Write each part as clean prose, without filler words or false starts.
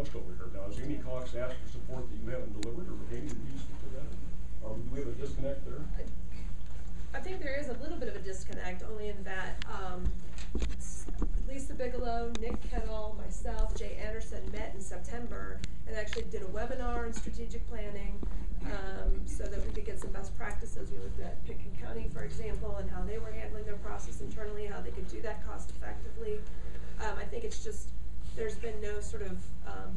pushed over here. Now, has Amy Cox asked for support that you haven't delivered, or Amy, did you speak to that? Or do we have a disconnect there? I think there is a little bit of a disconnect, only in that Lisa Bigelow, Nick Kettle, myself, Jay Anderson met in September and actually did a webinar on strategic planning so that we could get some best practices. We looked at Pitkin County, for example, and how they were handling their process internally, how they could do that cost effectively. I think it's just, there's been no sort of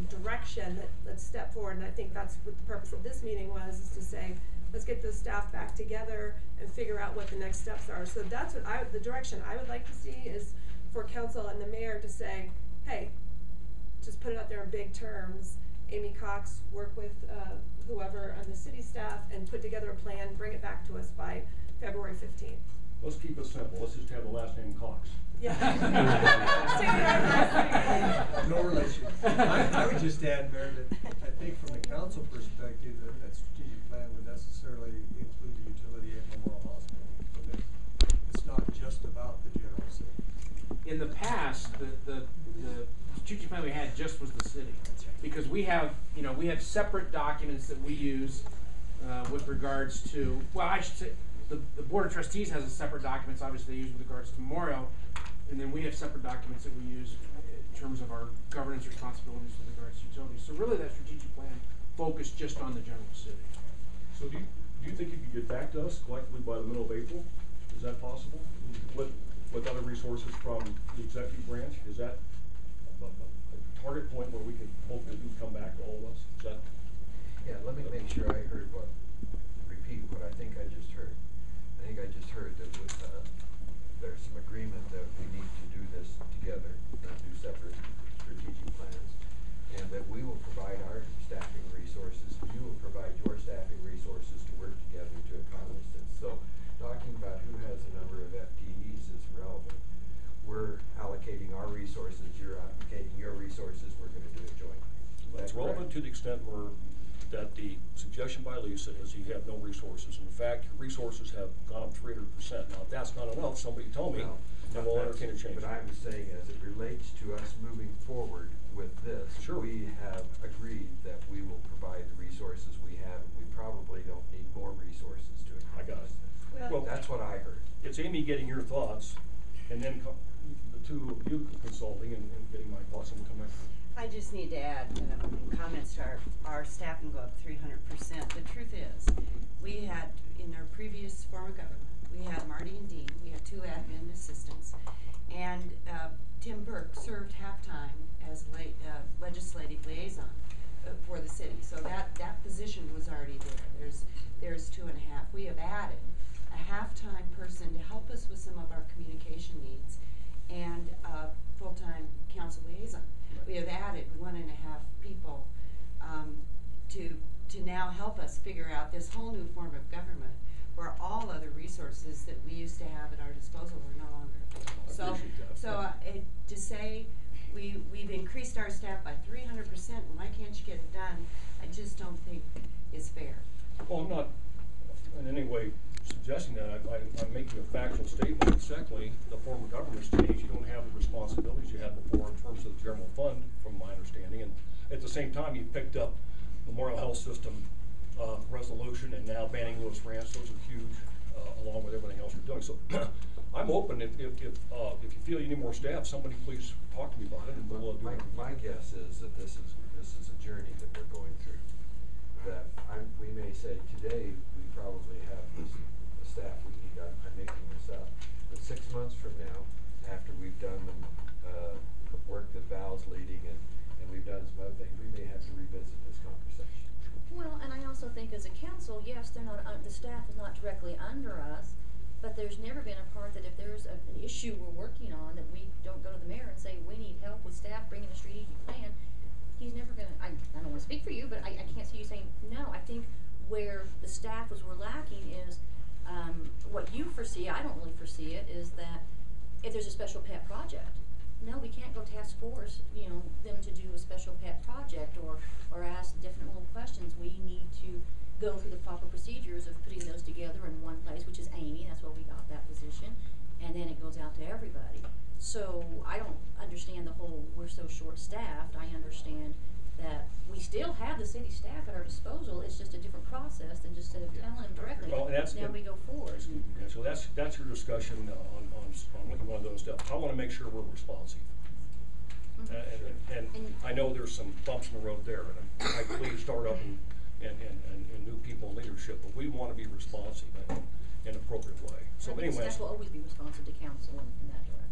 direction that let's step forward, and I think that's what the purpose of this meeting was, is to say, let's get the staff back together and figure out what the next steps are. So that's what the direction I would like to see is for council and the mayor to say, hey, just put it out there in big terms. Amy Cox, work with whoever on the city staff and put together a plan, bring it back to us by February 15th. Let's keep it simple. Let's just have the last name Cox. Yeah. No relation. I would just add, Mayor, that I think from the council perspective, that strategic plan would necessarily include the utility at Memorial Hospital. So it's not just about the general city. In the past, the strategic plan we had just was the city. That's right. Because we have separate documents that we use with regards to, well, I should say, the Board of Trustees has a separate documents, obviously, they use with regards to Memorial, and then we have separate documents that we use in terms of our governance responsibilities with regards to utilities. So really that strategic plan focused just on the general city. So do you think you could get back to us collectively by the middle of April? Is that possible? With other resources from the executive branch? Is that a target point where we can hope that you come back to all of us? Is that? Yeah, let me make sure I heard repeat what I think I just heard. I think I just heard that there's some agreement that we need to do this together, not do separate strategic plans, and that we will provide our staffing resources, you will provide your staffing resources to work together to accomplish this. So talking about who has a number of FTEs is relevant. We're allocating our resources, you're allocating your resources, we're going to do it jointly. That's relevant to the extent that the suggestion by Lisa is you have no resources. In fact, your resources have gone up 300%. Now, if that's not enough, somebody tell me, and we'll entertain a change. But I'm saying as it relates to us moving forward with this, sure, we have agreed that we will provide the resources we have, and we probably don't need more resources to accomplish this. Well, that's what I heard. It's Amy getting your thoughts, and then the two of you consulting and getting my thoughts, and we'll come back. I just need to add comments to our staffing go up 300%. The truth is, we had, in our previous form of government, we had Marty and Dean, we had 2 admin assistants, and Tim Burke served half-time as legislative liaison for the city. So that position was already there. There's 2.5. We have added a half-time person to help us with some of our communication needs and a full-time council liaison. We have added 1.5 people to now help us figure out this whole new form of government where all other resources that we used to have at our disposal are no longer available. To say we've increased our staff by 300%, and why can't you get it done, I just don't think is fair. Well, I'm not in any way suggesting that. I'm making a factual statement. Secondly, the form of government's changed. You don't have the responsibilities you had before in terms of the general fund, from my understanding. And at the same time, you picked up Memorial Health System resolution and now banning Lewis Ranch. Those are huge, along with everything else you're doing. So I'm open. If you feel you need more staff, somebody please talk to me about it. And we'll do it. My guess is that this is a journey that we're going through. That we may say today we probably have the staff we need. I'm making this up. But 6 months from now, after we've done the work that Val's leading and we've done some other things, we may have to revisit this conversation. Well, and I also think as a council, yes, they're not the staff is not directly under us, but there's never been a part that if there's an issue we're working on that we don't go to the mayor and say we need help with staff bringing a strategic plan. He's never going to, I don't want to speak for you, but I can't see you saying no. I think where the staff were lacking is what you foresee, I don't really foresee it, is that if there's a special pet project, no, we can't go task force, them to do a special pet project or ask different little questions. We need to go through the proper procedures of putting those together in one place, which is Amy, that's why we got that position, and then it goes out to everybody. So I don't understand the whole we're so short-staffed. I understand still have the city staff at our disposal, it's just a different process than just telling them directly, Well, and that's- now we go forward. And so that's your discussion on one of those steps. I wanna make sure we're responsive. And I know there's some bumps in the road there, and I please start up and new people in leadership, but we wanna be responsive in an appropriate way. So I think anyways. staff will always be responsive to council in that direction.